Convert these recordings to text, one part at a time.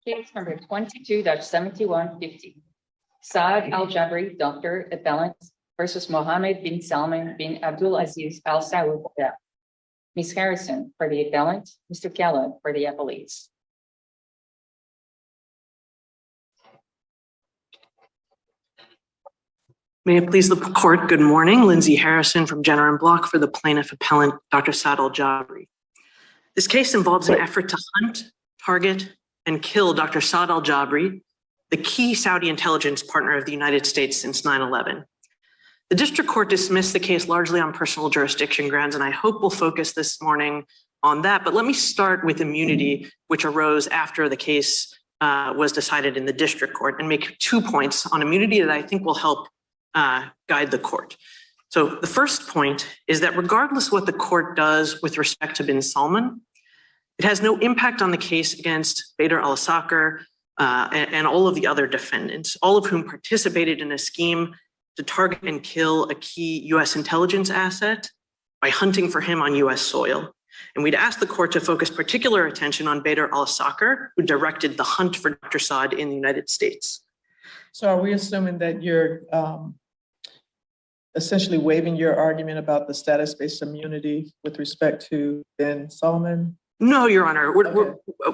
Case number 22-7150. Saad Al-Jabri, Doctor, Appellant versus Mohammed bin Salman bin Abdul Aziz Al Saud. Ms. Harrison for the appellant, Mr. Kellogg for the appellees. May it please the court, good morning. Lindsay Harrison from Jenner & Block for the plaintiff appellant, Dr. Saad Al-Jabri. This case involves an effort to hunt, target, and kill Dr. Saad Al-Jabri, the key Saudi intelligence partner of the United States since 9/11. The district court dismissed the case largely on personal jurisdiction grounds, and I hope we'll focus this morning on that. But let me start with immunity, which arose after the case was decided in the district court, and make 2 points on immunity that I think will help guide the court. So the first point is that regardless what the court does with respect to bin Salman, it has no impact on the case against Bader al-Assakar and all of the other defendants, all of whom participated in a scheme to target and kill a key US intelligence asset by hunting for him on US soil. And we'd ask the court to focus particular attention on Bader al-Assakar, who directed the hunt for Dr. Saad in the United States. So are we assuming that you're essentially waiving your argument about the status-based immunity with respect to bin Salman? No, Your Honor.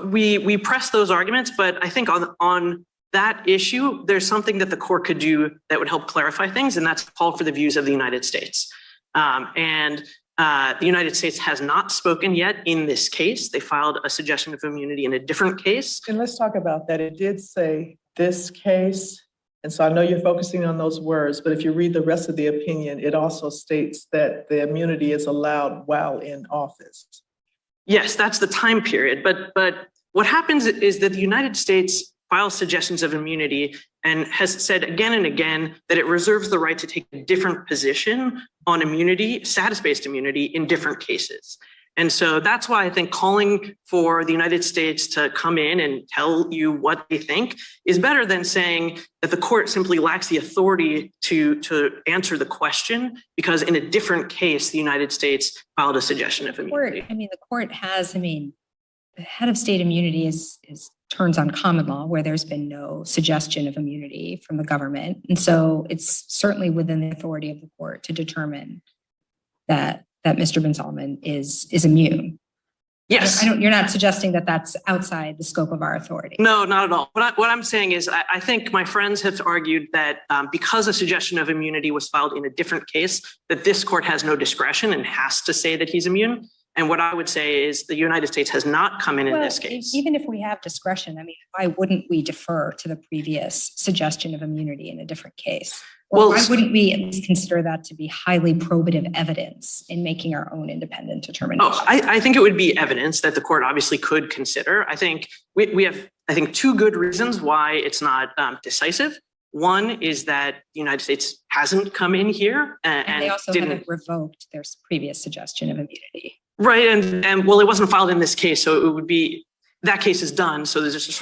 We press those arguments, but I think on that issue, there's something that the court could do that would help clarify things, and that's call for the views of the United States. The United States has not spoken yet in this case. They filed a suggestion of immunity in a different case. And let's talk about that. It did say this case, and so I know you're focusing on those words, but if you read the rest of the opinion, it also states that the immunity is allowed while in office. Yes, that's the time period. But what happens is that the United States files suggestions of immunity and has said again and again that it reserves the right to take a different position on immunity, status-based immunity, in different cases. And so that's why I think calling for the United States to come in and tell you what they think is better than saying that the court simply lacks the authority to answer the question, because in a different case, the United States filed a suggestion of immunity. The court has, the head of state immunity is turns on common law, where there's been no suggestion of immunity from the government. And so it's certainly within the authority of the court to determine that Mr. bin Salman is immune. Yes. You're not suggesting that that's outside the scope of our authority. No, not at all. What I'm saying is I think my friends have argued that because a suggestion of immunity was filed in a different case, that this court has no discretion and has to say that he's immune. And what I would say is the United States has not come in this case. Even if we have discretion, why wouldn't we defer to the previous suggestion of immunity in a different case? Or why wouldn't we at least consider that to be highly probative evidence in making our own independent determination? I think it would be evidence that the court obviously could consider. I think we have, two good reasons why it's not decisive. One is that the United States hasn't come in here and they also haven't revoked their previous suggestion of immunity. Right, and well, it wasn't filed in this case, so it would be, that case is done, so there's just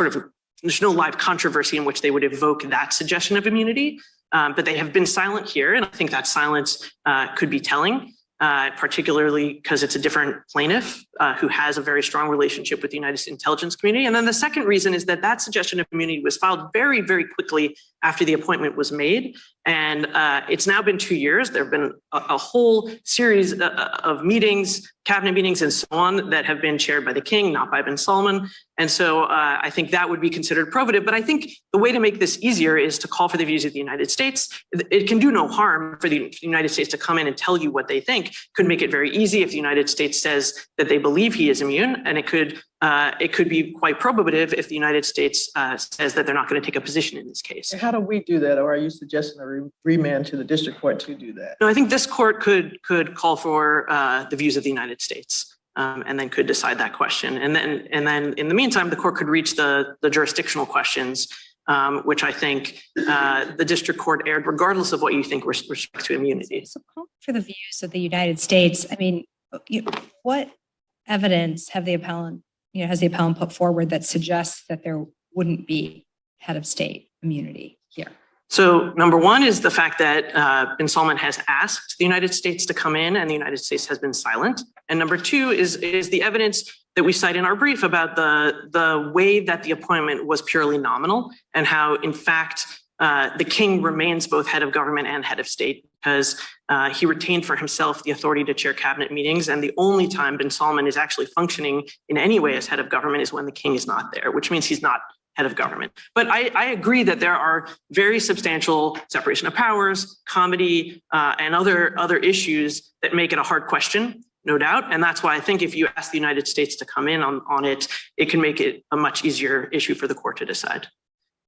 there's no live controversy in which they would evoke that suggestion of immunity, but they have been silent here, and I think that silence could be telling, particularly because it's a different plaintiff who has a very strong relationship with the United States intelligence community. And then the second reason is that suggestion of immunity was filed very, very quickly after the appointment was made. And it's now been 2 years. There have been a whole series of meetings, cabinet meetings and so on, that have been chaired by the king, not by bin Salman. And so I think that would be considered probative. But I think the way to make this easier is to call for the views of the United States. It can do no harm for the United States to come in and tell you what they think. Could make it very easy if the United States says that they believe he is immune, and it could be quite probative if the United States says that they're not going to take a position in this case. How do we do that? Or are you suggesting a remand to the district court to do that? No, I think this court could call for the views of the United States and then could decide that question. And then in the meantime, the court could reach the jurisdictional questions, which I think the district court aired regardless of what you think with respect to immunity. So call for the views of the United States. What evidence has the appellant put forward that suggests that there wouldn't be head of state immunity here? So number one is the fact that bin Salman has asked the United States to come in and the United States has been silent. And number two is the evidence that we cite in our brief about the way that the appointment was purely nominal and how, in fact, the king remains both head of government and head of state because he retained for himself the authority to chair cabinet meetings. And the only time bin Salman is actually functioning in any way as head of government is when the king is not there, which means he's not head of government. But I agree that there are very substantial separation of powers, comity, and other issues that make it a hard question, no doubt. And that's why I think if you ask the United States to come in on it, it can make it a much easier issue for the court to decide.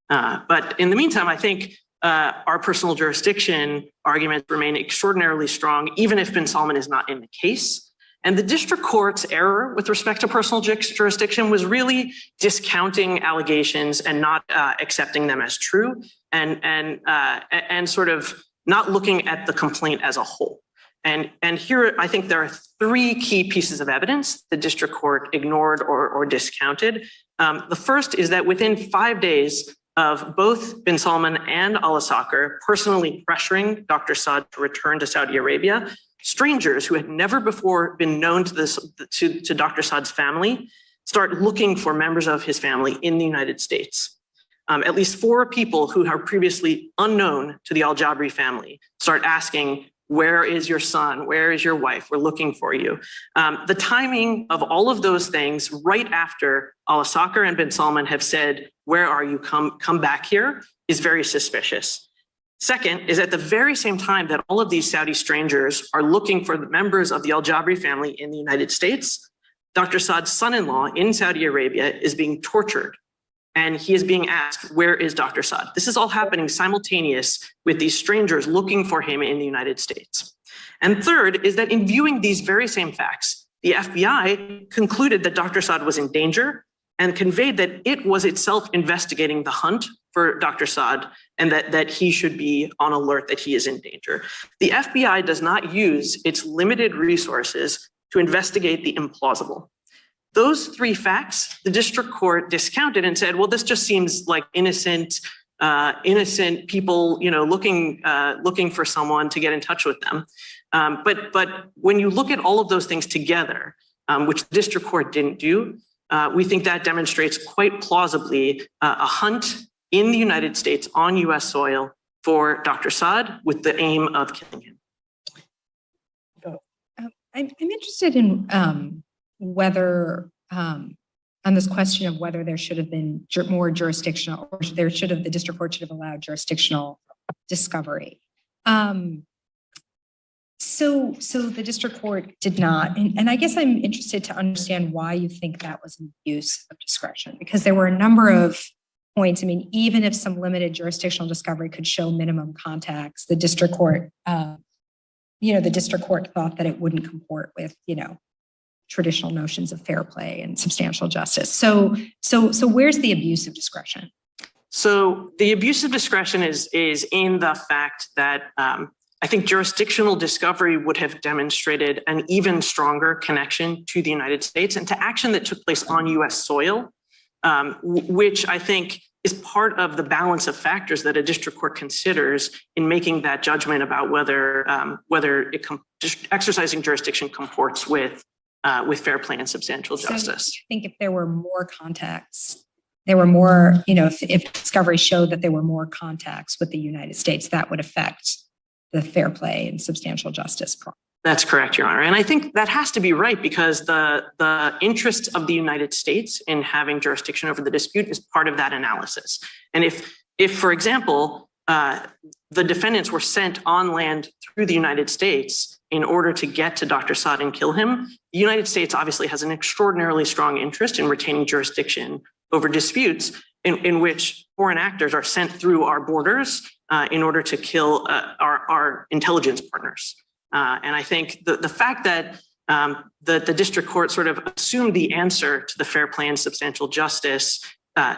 But in the meantime, I think our personal jurisdiction arguments remain extraordinarily strong, even if bin Salman is not in the case. And the district court's error with respect to personal jurisdiction was really discounting allegations and not accepting them as true, and sort of not looking at the complaint as a whole. And here, I think there are three key pieces of evidence the district court ignored or discounted. The first is that within 5 days of both bin Salman and al-Assakir personally pressuring Dr. Saad to return to Saudi Arabia, strangers who had never before been known to Dr. Saad's family start looking for members of his family in the United States. At least 4 people who are previously unknown to the al-Jabri family start asking, where is your son? Where is your wife? We're looking for you. The timing of all of those things right after al-Assakir and bin Salman have said, where are you? Come back here, is very suspicious. Second is at the very same time that all of these Saudi strangers are looking for the members of the al-Jabri family in the United States, Dr. Saad's son-in-law in Saudi Arabia is being tortured. And he is being asked, where is Dr. Saad? This is all happening simultaneous with these strangers looking for him in the United States. And third is that in viewing these very same facts, the FBI concluded that Dr. Saad was in danger and conveyed that it was itself investigating the hunt for Dr. Saad and that he should be on alert that he is in danger. The FBI does not use its limited resources to investigate the implausible. Those 3 facts, the district court discounted and said, well, this just seems like innocent people, looking for someone to get in touch with them. But when you look at all of those things together, which the district court didn't do, we think that demonstrates quite plausibly a hunt in the United States on US soil for Dr. Saad with the aim of killing him. I'm interested in whether, on this question of whether there should have been more jurisdictional, or the district court should have allowed jurisdictional discovery. So the district court did not, and I guess I'm interested to understand why you think that was an abuse of discretion, because there were a number of points. I mean, even if some limited jurisdictional discovery could show minimum contacts, the district court, thought that it wouldn't comport with, traditional notions of fair play and substantial justice. So where's the abuse of discretion? So the abuse of discretion is in the fact that I think jurisdictional discovery would have demonstrated an even stronger connection to the United States and to action that took place on US soil, which I think is part of the balance of factors that a district court considers in making that judgment about whether exercising jurisdiction comports with fair play and substantial justice. So I think if there were more contacts, if discovery showed that there were more contacts with the United States, that would affect the fair play and substantial justice problem. That's correct, Your Honor. And I think that has to be right because the interests of the United States in having jurisdiction over the dispute is part of that analysis. And if for example, the defendants were sent on land through the United States in order to get to Dr. Saad and kill him, the United States obviously has an extraordinarily strong interest in retaining jurisdiction over disputes in which foreign actors are sent through our borders in order to kill our intelligence partners. And I think the fact that the district court sort of assumed the answer to the fair play and substantial justice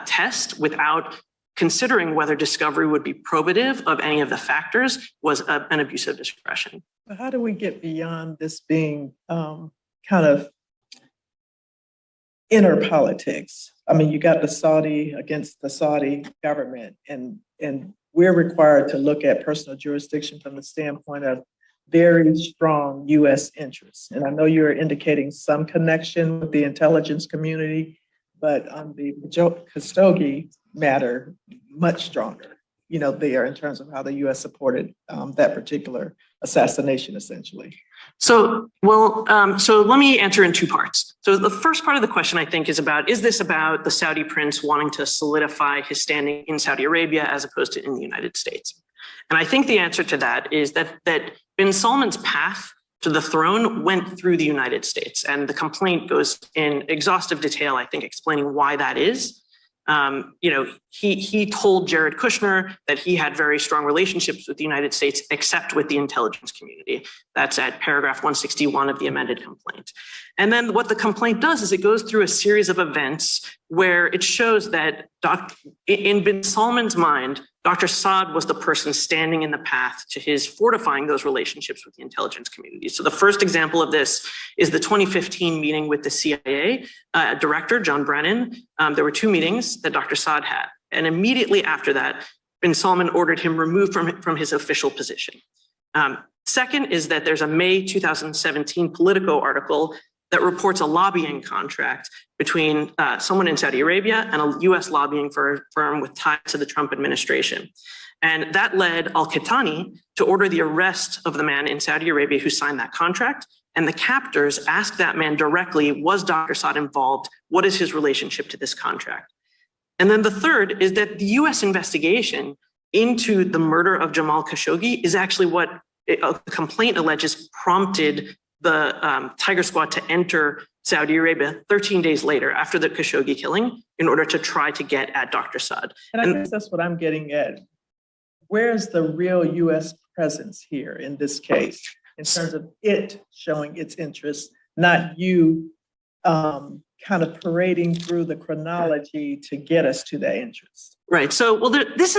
test without considering whether discovery would be probative of any of the factors was an abuse of discretion. How do we get beyond this being kind of inner politics? I mean, you got the Saudi against the Saudi government, and we're required to look at personal jurisdiction from the standpoint of very strong U.S. interests. And I know you're indicating some connection with the intelligence community, but on the Khashoggi matter, much stronger, there in terms of how the U.S. supported that particular assassination, essentially. So let me answer in two parts. So the first part of the question, I think, is this about the Saudi prince wanting to solidify his standing in Saudi Arabia as opposed to in the United States? And I think the answer to that is that bin Salman's path to the throne went through the United States. And the complaint goes in exhaustive detail, I think, explaining why that is. He told Jared Kushner that he had very strong relationships with the United States, except with the intelligence community. That's at paragraph 161 of the amended complaint. And then what the complaint does is it goes through a series of events where it shows that in bin Salman's mind, Dr. Saad was the person standing in the path to his fortifying those relationships with the intelligence community. So the first example of this is the 2015 meeting with the CIA director, John Brennan. There were two meetings that Dr. Saad had. And immediately after that, bin Salman ordered him removed from his official position. Second is that there's a May 2017 Politico article that reports a lobbying contract between someone in Saudi Arabia and a US lobbying firm with ties to the Trump administration. And that led al-Qahtani to order the arrest of the man in Saudi Arabia who signed that contract. And the captors asked that man directly, was Dr. Saad involved? What is his relationship to this contract? And then the third is that the US investigation into the murder of Jamal Khashoggi is actually what a complaint alleges prompted the Tiger Squad to enter Saudi Arabia 13 days later after the Khashoggi killing in order to try to get at Dr. Saad. And I guess that's what I'm getting at. Where's the real US presence here in this case in terms of it showing its interest, not you kind of parading through the chronology to get us to that interest? Right. So, well, this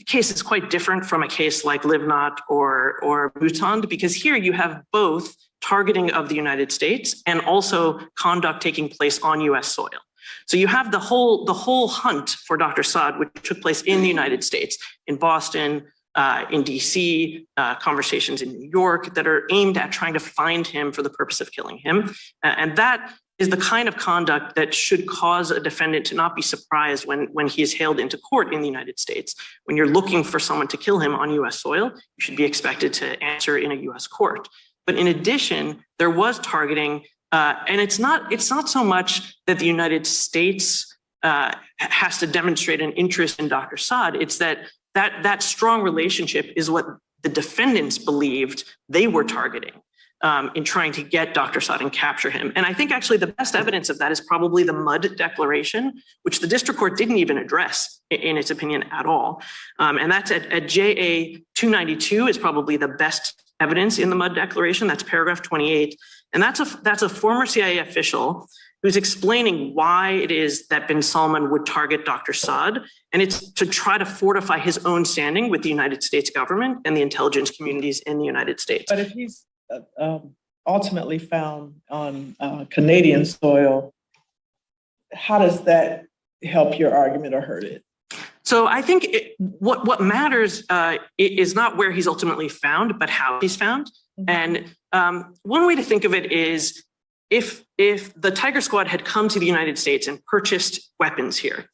case is quite different from a case like Livnat or Bhutan, because here you have both targeting of the United States and also conduct taking place on U.S. soil. So you have the whole hunt for Dr. Saad, which took place in the United States, in Boston, in DC, conversations in New York that are aimed at trying to find him for the purpose of killing him. And that is the kind of conduct that should cause a defendant to not be surprised when he is hailed into court in the United States. When you're looking for someone to kill him on US soil, you should be expected to answer in a US court. But in addition, there was targeting, and it's not so much that the United States has to demonstrate an interest in Dr. Saad, it's that strong relationship is what the defendants believed they were targeting in trying to get Dr. Saad and capture him. And I think actually the best evidence of that is probably the Mudd Declaration, which the district court didn't even address in its opinion at all. And that's at JA 292 is probably the best evidence in the Mudd Declaration. That's paragraph 28. And that's a former CIA official who's explaining why it is that bin Salman would target Dr. Saad. And it's to try to fortify his own standing with the United States government and the intelligence communities in the United States. But if he's ultimately found on Canadian soil, how does that help your argument or hurt it? So I think what matters is not where he's ultimately found, but how he's found. Mm-hmm. And one way to think of it is if the Tiger Squad had come to the United States and purchased weapons here,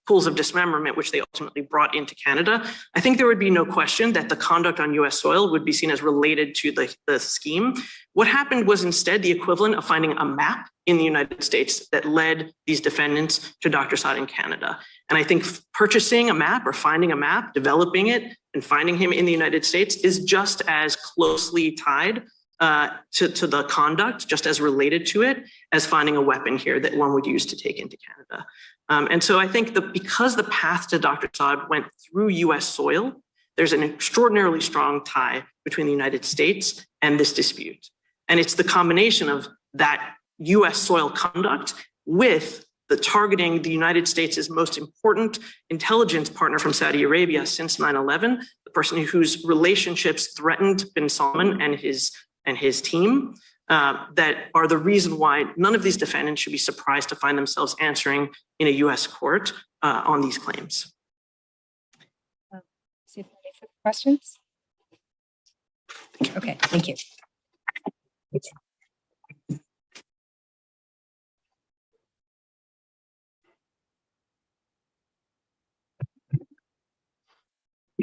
pools of dismemberment, which they ultimately brought into Canada, I think there would be no question that the conduct on US soil would be seen as related to the scheme. What happened was instead the equivalent of finding a map in the United States that led these defendants to Dr. Saad in Canada. And I think purchasing a map or finding a map, developing it, and finding him in the United States is just as closely tied to the conduct, just as related to it, as finding a weapon here that one would use to take into Canada. And so I think that because the path to Dr. Saad went through US soil, there's an extraordinarily strong tie between the United States and this dispute. And it's the combination of that US soil conduct with the targeting the United States' most important intelligence partner from Saudi Arabia since 9/11, the person whose relationships threatened bin Salman and his team, that are the reason why none of these defendants should be surprised to find themselves answering in a US court on these claims. Questions? Okay, thank you.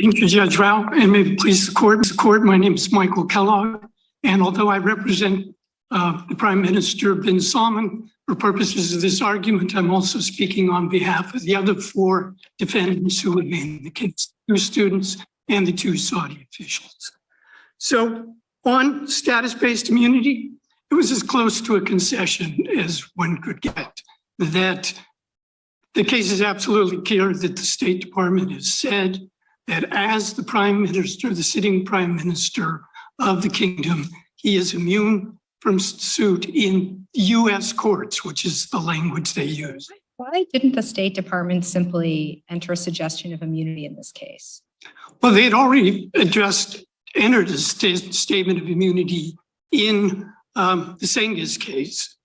Thank you, Judge Rao, and may it please the court. My name is Michael Kellogg, and although I represent the Prime Minister bin Salman for purposes of this argument, I'm also speaking on behalf of the other 4 defendants who have been the case, 2 students and the 2 Saudi officials. So on status-based immunity, it was as close to a concession as one could get. That the case is absolutely clear that the State Department has said that as the Prime Minister, the sitting Prime Minister of the kingdom, he is immune from suit in U.S. courts, which is the language they use. Why didn't the State Department simply enter a suggestion of immunity in this case? Well, they had already entered a statement of immunity in the Cengiz case.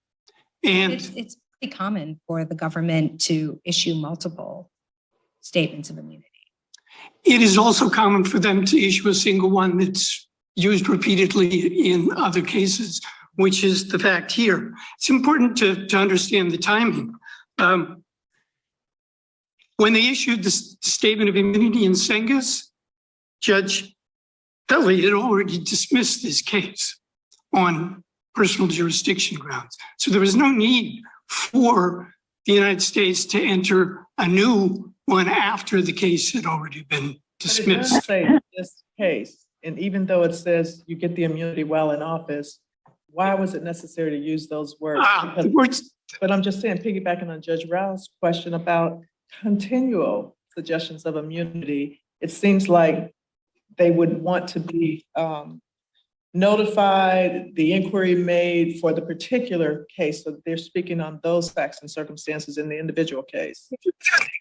And it's pretty common for the government to issue multiple statements of immunity. it is also common for them to issue a single one that's used repeatedly in other cases, which is the fact here. It's important to understand the timing. When they issued the statement of immunity in Cengiz, Judge Kelly had already dismissed this case on personal jurisdiction grounds. So there was no need for the United States to enter a new one after the case had already been dismissed. But it does say this case, and even though it says you get the immunity while in office, why was it necessary to use those words? But I'm just saying, piggybacking on Judge Rao's question about continual suggestions of immunity, it seems like they would want to be notified, the inquiry made for the particular case. So they're speaking on those facts and circumstances in the individual case. The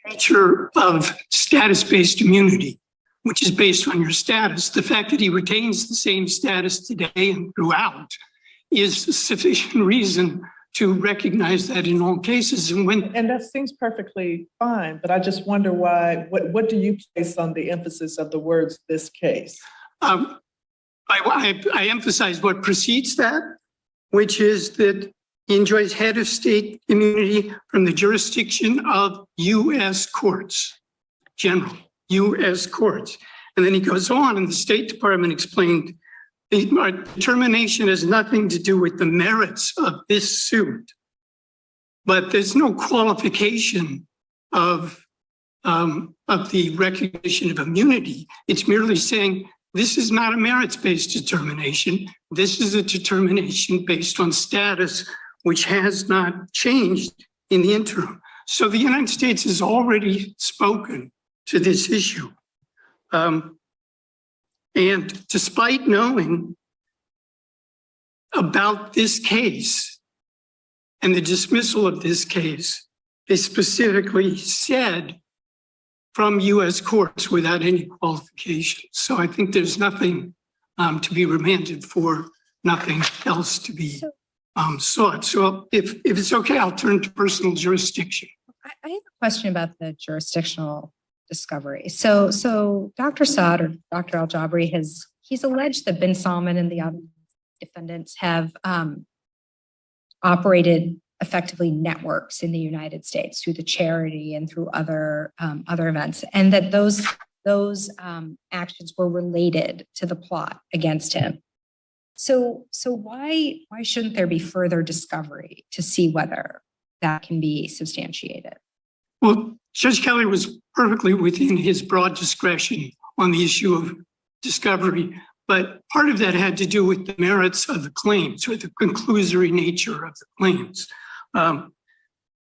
nature of status-based immunity, which is based on your status, the fact that he retains the same status today and throughout is sufficient reason to recognize that in all cases. And that seems perfectly fine, but I just wonder why, what do you place on the emphasis of the words, this case? I emphasize what precedes that, which is that he enjoys head of state immunity from the jurisdiction of U.S. courts, general U.S. courts. And then he goes on, and the State Department explained our determination has nothing to do with the merits of this suit, but there's no qualification of the recognition of immunity. It's merely saying this is not a merits-based determination. This is a determination based on status, which has not changed in the interim. So the United States has already spoken to this issue. And despite knowing about this case and the dismissal of this case, they specifically said from U.S. courts without any qualifications. So I think there's nothing to be remanded for, nothing else to be sought. So if it's okay, I'll turn to personal jurisdiction. I have a question about the jurisdictional discovery. So Dr. Saad or Dr. Al-Jabri he's alleged that bin Salman and the other defendants have operated effectively networks in the United States through the charity and through other events, and that those actions were related to the plot against him. So why shouldn't there be further discovery to see whether that can be substantiated? Well, Judge Kelly was perfectly within his broad discretion on the issue of discovery, but part of that had to do with the merits of the claims or the conclusory nature of the claims.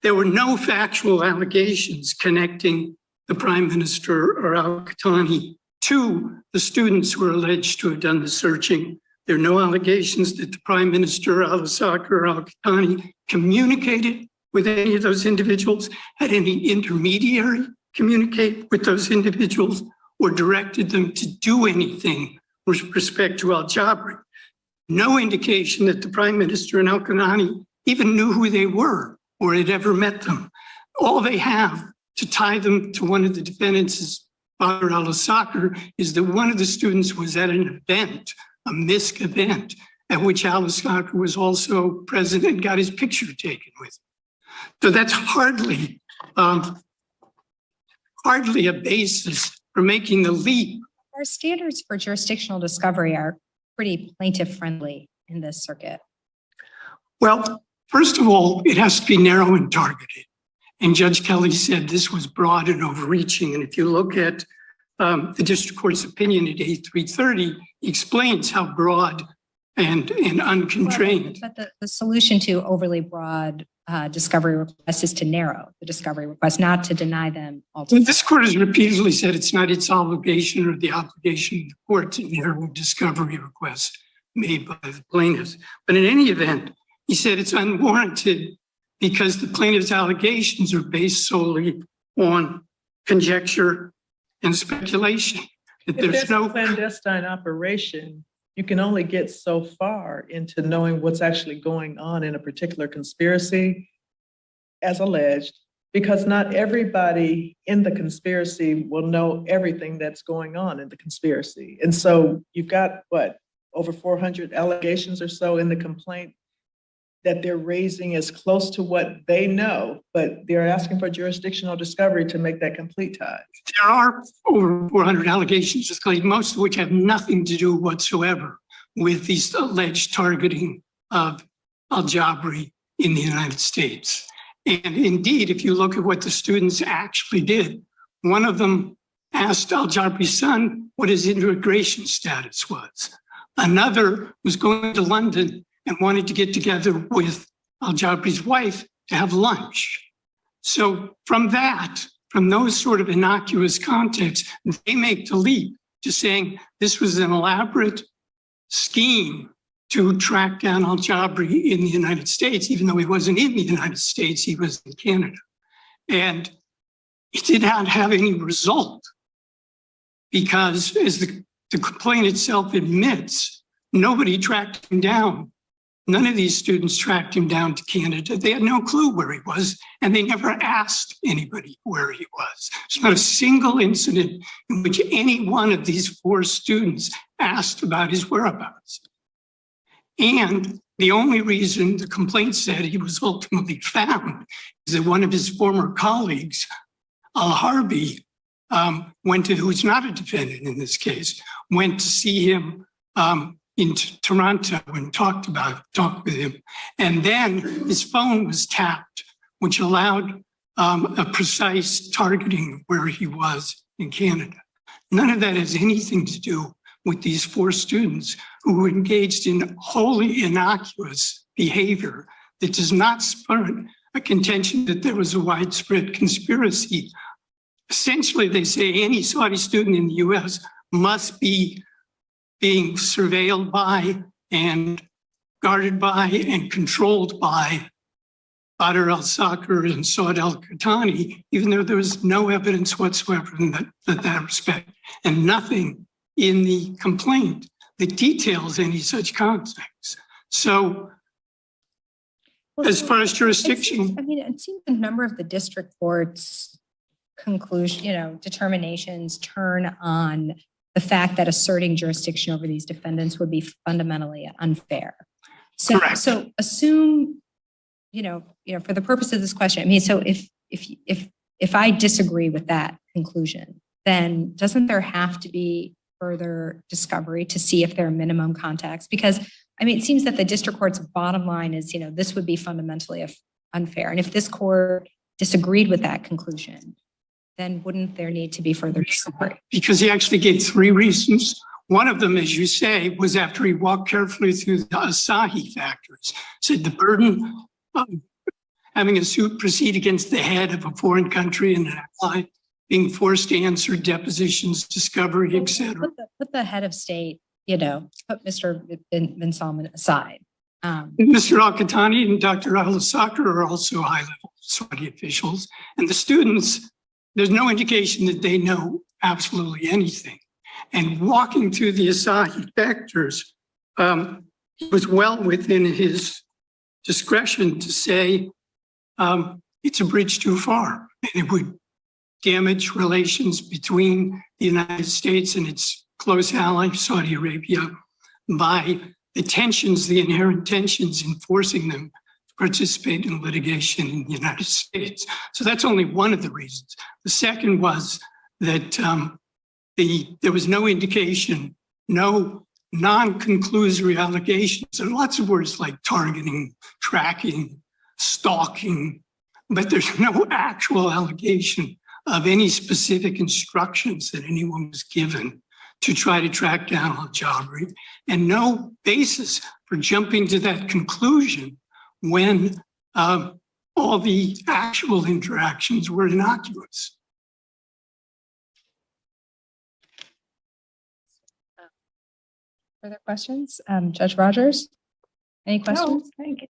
There were no factual allegations connecting the Prime Minister or Al-Qahtani to the students who are alleged to have done the searching. There are no allegations that the Prime Minister, al-Assad or Al-Qahtani, communicated with any of those individuals, had any intermediary communicate with those individuals, or directed them to do anything with respect to Al-Jabri. No indication that the Prime Minister and Al-Qahtani even knew who they were or had ever met them. All they have to tie them to one of the defendants is Father Al-Sakr is that one of the students was at an event, a MISC event, at which Al-Sakr was also present and got his picture taken with him. So that's hardly a basis for making the leap. Our standards for jurisdictional discovery are pretty plaintiff friendly in this circuit. Well, first of all, it has to be narrow and targeted. And Judge Kelly said this was broad and overreaching. And if you look at the district court's opinion at A330, he explains how broad and unconstrained. But the solution to overly broad discovery requests is to narrow the discovery request, not to deny them altogether. This court has repeatedly said it's not its obligation or the obligation of the court to narrow discovery requests made by the plaintiffs. But in any event, he said it's unwarranted because the plaintiff's allegations are based solely on conjecture and speculation. That If there's there's a no clandestine operation, you can only get so far into knowing what's actually going on in a particular conspiracy, as alleged, because not everybody in the conspiracy will know everything that's going on in the conspiracy. And so you've got, what, over 400 allegations or so in the complaint that they're raising as close to what they know, but they're asking for jurisdictional discovery to make that complete tie. There are over 400 allegations, most of which have nothing to do whatsoever with these alleged targeting of al-Jabri in the United States. And indeed, if you look at what the students actually did, one of them asked al-Jabri's son what his immigration status was. Another was going to London and wanted to get together with al-Jabri's wife to have lunch. So from those sort of innocuous contexts, they make the leap to saying this was an elaborate scheme to track down al-Jabri in the United States, even though he wasn't in the United States, he was in Canada. And it did not have any result because, as the complaint itself admits, nobody tracked him down. None of these students tracked him down to Canada. They had no clue where he was, and they never asked anybody where he was. There's not a single incident in which any one of these 4 students asked about his whereabouts. And the only reason the complaint said he was ultimately found is that one of his former colleagues, al-Harbi, who's not a defendant in this case, went to see him in Toronto and talked with him. And then his phone was tapped, which allowed a precise targeting of where he was in Canada. None of that has anything to do with these 4 students who were engaged in wholly innocuous behavior that does not spur a contention that there was a widespread conspiracy. Essentially, they say any Saudi student in the US must be being surveilled by and guarded by and controlled by Badr al-Sakr and Saud al-Qahtani, even though there was no evidence whatsoever in that respect, and nothing in the complaint that details any such context. So as far as jurisdiction. It seems a number of the district court's determinations turn on the fact that asserting jurisdiction over these defendants would be fundamentally unfair. So, Correct. So assume, for the purpose of this question, so if I disagree with that conclusion, then doesn't there have to be further discovery to see if there are minimum contacts? Because it seems that the district court's bottom line is, this would be fundamentally unfair. And if this court disagreed with that conclusion, then wouldn't there need to be further discovery? Because he actually gave 3 reasons. One of them, as you say, was after he walked carefully through the Asahi factors, said the burden of having a suit proceed against the head of a foreign country and an ally, being forced to answer depositions, discovery, etc. Put the head of state, put Mr. bin Salman aside. Mr. al-Qahtani and Dr. al-Sakr are also high-level Saudi officials, and the students, there's no indication that they know absolutely anything. And walking through the Asahi factors, it was well within his discretion to say it's a bridge too far, and it would damage relations between the United States and its close ally, Saudi Arabia, by the tensions, the inherent tensions in forcing them to participate in litigation in the United States. So that's only one of the reasons. The second was that there was no indication, no non-conclusory allegations. There are lots of words like targeting, tracking, stalking, but there's no actual allegation of any specific instructions that anyone was given to try to track down al-Jabri, and no basis for jumping to that conclusion when all the actual interactions were innocuous. Further questions? Judge Rogers? Any questions? No, thank you.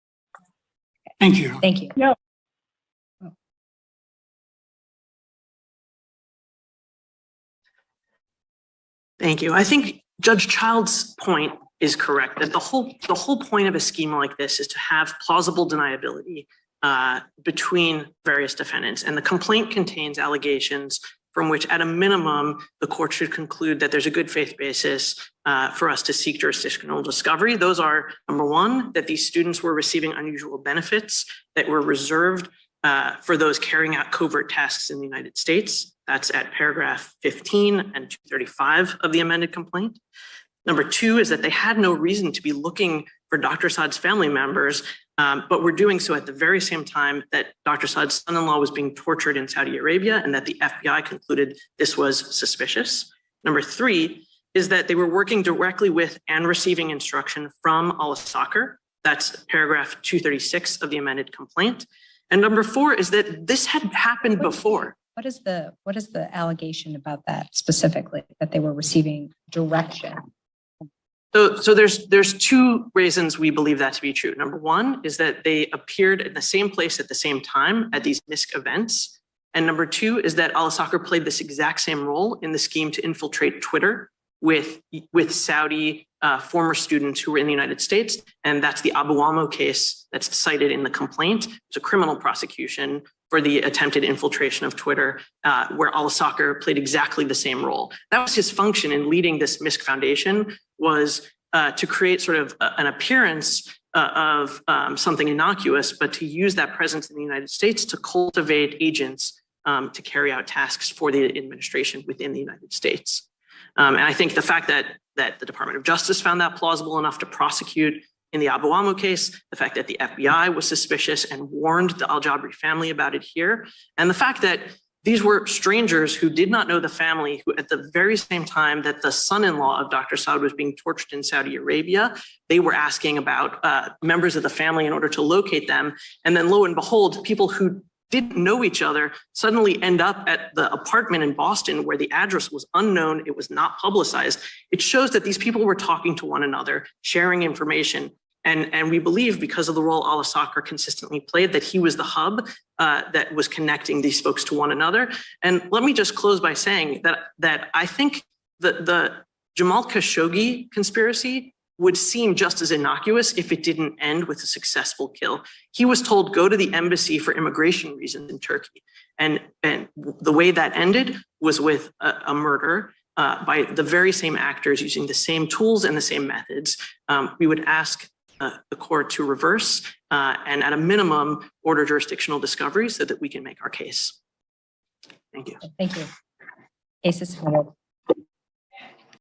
Thank you. Thank you. No. Thank you. I think Judge Child's point is correct, that the whole point of a scheme like this is to have plausible deniability between various defendants. And the complaint contains allegations from which, at a minimum, the court should conclude that there's a good faith basis for us to seek jurisdictional discovery. Those are, number one, that these students were receiving unusual benefits that were reserved for those carrying out covert tasks in the United States. That's at paragraph 15 and 235 of the amended complaint. Number two is that they had no reason to be looking for Dr. Saad's family members, but were doing so at the very same time that Dr. Saad's son-in-law was being tortured in Saudi Arabia, and that the FBI concluded this was suspicious. Number three is that they were working directly with and receiving instruction from al-Saqr. That's paragraph 236 of the amended complaint. And number four is that this had happened before. What is the allegation about that specifically, that they were receiving direction? So there's two reasons we believe that to be true. Number one is that they appeared in the same place at the same time at these MISC events. And number two is that al-Saqr played this exact same role in the scheme to infiltrate Twitter with Saudi former students who were in the United States. And that's the Abu Ammo case that's cited in the complaint. It's a criminal prosecution for the attempted infiltration of Twitter, where al-Saqr played exactly the same role. That was his function in leading this MISC Foundation, was to create sort of an appearance of something innocuous, but to use that presence in the United States to cultivate agents to carry out tasks for the administration within the United States. And I think the fact that the Department of Justice found that plausible enough to prosecute in the Abu Ammo case, the fact that the FBI was suspicious and warned the al-Jabri family about it here, and the fact that these were strangers who did not know the family, who at the very same time that the son-in-law of Dr. Saad was being tortured in Saudi Arabia, they were asking about members of the family in order to locate them. And then lo and behold, people who didn't know each other suddenly end up at the apartment in Boston where the address was unknown, it was not publicized. It shows that these people were talking to one another, sharing information. And we believe, because of the role al-Saqr consistently played, that he was the hub that was connecting these folks to one another. And let me just close by saying that I think the Jamal Khashoggi conspiracy would seem just as innocuous if it didn't end with a successful kill. He was told, go to the embassy for immigration reasons in Turkey. And the way that ended was with a murder by the very same actors using the same tools and the same methods. We would ask the court to reverse and at a minimum order jurisdictional discovery so that we can make our case. Thank you. Thank you. Case is submitted.